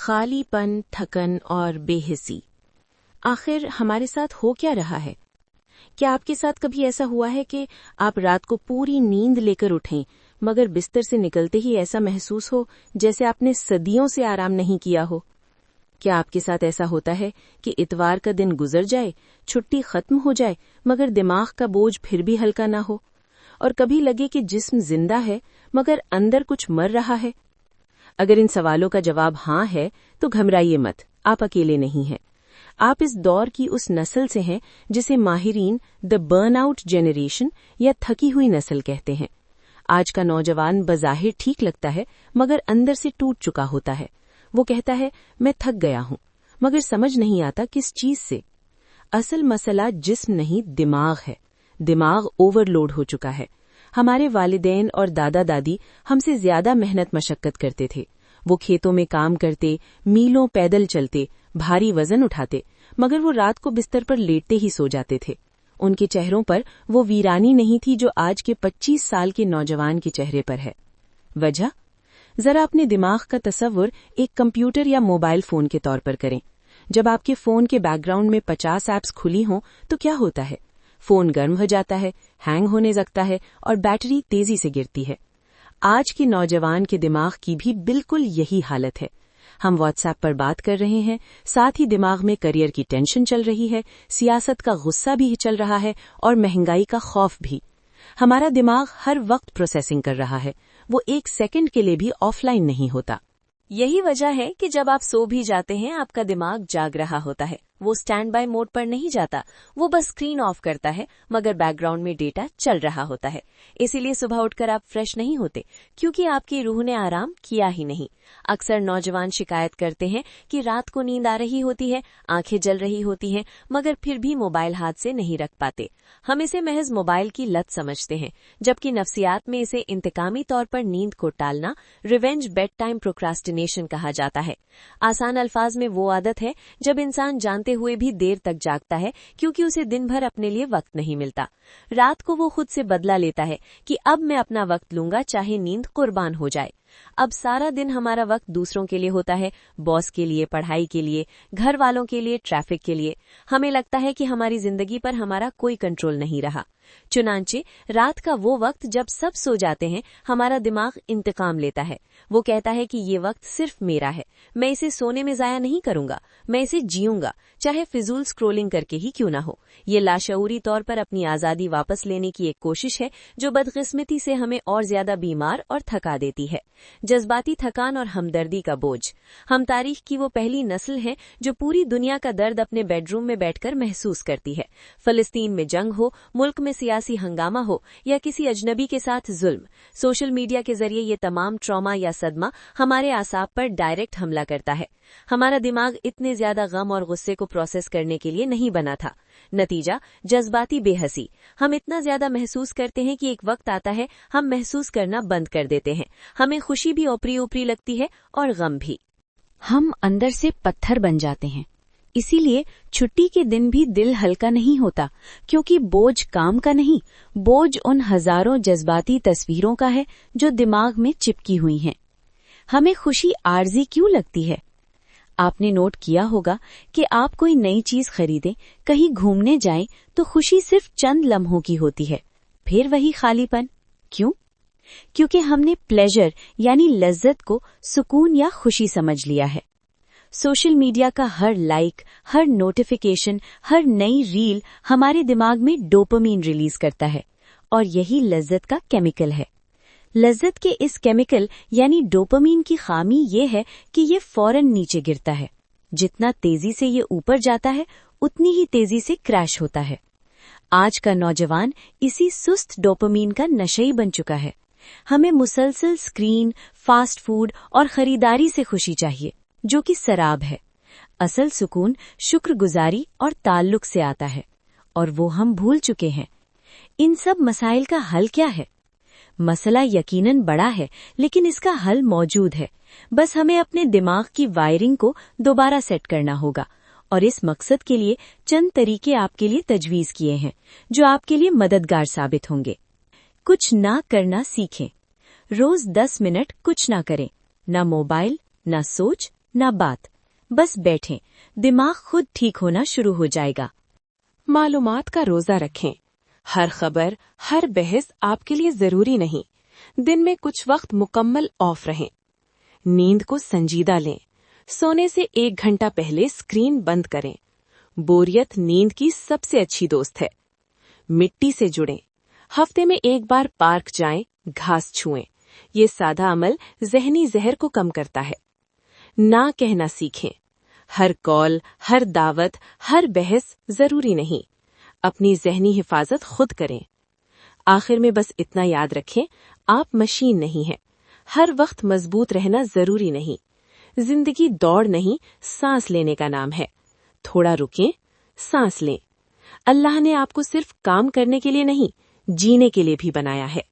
खालीपन, थकन और बेहिसी। आखिर हमारे साथ हो क्या रहा है? क्या आपके साथ कभी ऐसा हुआ है कि आप रात को पूरी नींद लेकर उठें, मगर बिस्तर से निकलते ही ऐसा महसूस हो जैसे आपने सदियों से आराम नहीं किया हो? क्या आपके साथ ऐसा होता है कि इतवार का दिन गुजर जाए, छुट्टी खत्म हो जाए, मगर दिमाग का बोझ फिर भी हल्का ना हो? और कभी लगे कि जिस्म जिंदा है, मगर अंदर कुछ मर रहा है? अगर इन सवालों का जवाब हाँ है, तो घबराइए मत, आप अकेले नहीं हैं। आप इस दौर की उस नस्ल से हैं जिसे माहिरीन द बर्नआउट जेनरेशन या थकी हुई नस्ल कहते हैं। आज का नौजवान बज़ाहिर ठीक लगता है, मगर अंदर से टूट चुका होता है। वो कहता है, मैं थक गया हूं, मगर समझ नहीं आता किस चीज से। असल मसला जिस्म नहीं, दिमाग है। दिमाग ओवरलोड हो चुका है। हमारे वालिदैन और दादा दादी हमसे ज्यादा मेहनत मशक्कत करते थे। वो खेतों में काम करते, मीलों पैदल चलते, भारी वजन उठाते, मगर वो रात को बिस्तर पर लेटते ही सो जाते थे। उनके चेहरों पर वो वीरानी नहीं थी जो आज के 25 साल के नौजवान के चेहरे पर है। वजह? जरा अपने दिमाग का तस्वुर एक कंप्यूटर या मोबाइल फोन के तौर पर करें। जब आपके फोन के बैकग्राउंड में 50 ऐप्स खुली हों तो क्या होता है? फोन गर्म हो जाता है, हैंग होने लगता है और बैटरी तेजी से गिरती है। आज के नौजवान के दिमाग की भी बिल्कुल यही हालत है। हम व्हाट्सएप पर बात कर रहे हैं, साथ ही दिमाग में करियर की टेंशन चल रही है, सियासत का गुस्सा भी चल रहा है और महंगाई का खौफ भी। हमारा दिमाग हर वक्त प्रोसेसिंग कर रहा है, वो एक सेकंड के लिए भी ऑफलाइन नहीं होता। यही वजह है कि जब आप सो भी जाते हैं, आपका दिमाग जाग रहा होता है। वो स्टैंड बाय मोड पर नहीं जाता, वो बस स्क्रीन ऑफ करता है, मगर बैकग्राउंड में डेटा चल रहा होता है। इसीलिए सुबह उठकर आप फ्रेश नहीं होते, क्योंकि आपकी रूह ने आराम किया ही नहीं। अक्सर नौजवान शिकायत करते हैं कि रात को नींद आ रही होती है, आंखें जल रही होती हैं, मगर फिर भी मोबाइल हाथ से नहीं रख पाते। हम इसे महज मोबाइल की लत समझते हैं, जबकि नफ्सियात में इसे इंतकामी तौर पर नींद को टालना, रिवेंज बेड टाइम प्रोक्रास्टिनेशन कहा जाता है। आसान अल्फाज में वो आदत है जब इंसान जानते हुए भी देर तक जागता है, क्योंकि उसे दिन भर अपने लिए वक्त नहीं मिलता। रात को वो खुद से बदला लेता है कि अब मैं अपना वक्त लूंगा, चाहे नींद कुर्बान हो जाए। अब सारा दिन हमारा वक्त दूसरों के लिए होता है, बॉस के लिए, पढ़ाई के लिए, घर वालों के लिए, ट्रैफिक के लिए। हमें लगता है कि हमारी जिंदगी पर हमारा कोई कंट्रोल नहीं रहा। चुनांचे रात का वो वक्त जब सब सो जाते हैं, हमारा दिमाग इंतकाम लेता है। वो कहता है कि ये वक्त सिर्फ मेरा है, मैं इसे सोने में जाया नहीं करूंगा, मैं इसे जीऊंगा, चाहे फिजूल स्क्रोलिंग करके ही क्यों ना हो। ये लाशऊरी तौर पर अपनी आजादी वापस लेने की एक कोशिश है, जो बदकिस्मती से हमें और ज्यादा बीमार और थका देती है। जज्बाती थकान और हमदर्दी का बोझ। हम तारीख की वो पहली नस्ल है जो पूरी दुनिया का दर्द अपने बेडरूम में बैठकर महसूस करती है। फलस्तीन में जंग हो, मुल्क में सियासी हंगामा हो या किसी अजनबी के साथ जुल्म, सोशल मीडिया के जरिए ये तमाम ट्रॉमा या सदमा हमारे आसाब पर डायरेक्ट हमला करता है। हमारा दिमाग इतने ज्यादा गम और गुस्से को प्रोसेस करने के लिए नहीं बना था। नतीजा, जज्बाती बेहसी। हम इतना ज्यादा महसूस करते हैं कि एक वक्त आता है हम महसूस करना बंद कर देते हैं। हमें खुशी भी ऊपरी ऊपरी लगती है और गम भी। हम अंदर से पत्थर बन जाते हैं। इसीलिए छुट्टी के दिन भी दिल हल्का नहीं होता, क्योंकि बोझ काम का नहीं, बोझ उन हजारों जज्बाती तस्वीरों का है जो दिमाग में चिपकी हुई हैं। हमें खुशी आर्जी क्यों लगती है? आपने नोट किया होगा कि आप कोई नई चीज खरीदें, कहीं घूमने जाएं, तो खुशी सिर्फ चंद लम्हों की होती है, फिर वही खालीपन। क्यों? क्योंकि हमने प्लेजर यानी लज्जत को सुकून या खुशी समझ लिया है। सोशल मीडिया का हर लाइक, हर नोटिफिकेशन, हर नई रील हमारे दिमाग में डोपामीन रिलीज करता है, और यही लज्जत का केमिकल है। लज्जत के इस केमिकल यानी डोपामीन की खामी ये है कि ये फौरन नीचे गिरता है। जितना तेजी से ये ऊपर जाता है, उतनी ही तेजी से क्रैश होता है। आज का नौजवान इसी सुस्त डोपामीन का नशई बन चुका है। हमें मुसलसल स्क्रीन, फास्ट फूड और खरीदारी से खुशी चाहिए, जो कि शराब है। असल सुकून शुक्रगुजारी और ताल्लुक से आता है, और वो हम भूल चुके हैं। इन सब मसाइल का हल क्या है? मसला यकीनन बड़ा है, लेकिन इसका हल मौजूद है। बस हमें अपने दिमाग की वायरिंग को दोबारा सेट करना होगा, और इस मकसद के लिए चंद तरीके आपके लिए तजवीज किए हैं, जो आपके लिए मददगार साबित होंगे। कुछ ना करना सीखें। रोज 10 मिनट कुछ ना करें, ना मोबाइल, ना सोच, ना बात। बस बैठें, दिमाग खुद ठीक होना शुरू हो जाएगा। मालूमात का रोजा रखें। हर खबर, हर बहस आपके लिए जरूरी नहीं। दिन में कुछ वक्त मुकम्मल ऑफ रहें। नींद को संजीदा लें। सोने से 1 घंटा पहले स्क्रीन बंद करें। बोरियत नींद की सबसे अच्छी दोस्त है। मिट्टी से जुड़ें। हफ्ते में 1 बार पार्क जाएं, घास छुएं। ये सादा अमल जहनी जहर को कम करता है। ना कहना सीखें। हर कॉल, हर दावत, हर बहस जरूरी नहीं। अपनी जहनी हिफाजत खुद करें। आखिर में बस इतना याद रखें, आप मशीन नहीं हैं। हर वक्त मजबूत रहना जरूरी नहीं। जिंदगी दौड़ नहीं, सांस लेने का नाम है। थोड़ा रुकें, सांस लें। अल्लाह ने आपको सिर्फ काम करने के लिए नहीं, जीने के लिए भी बनाया है।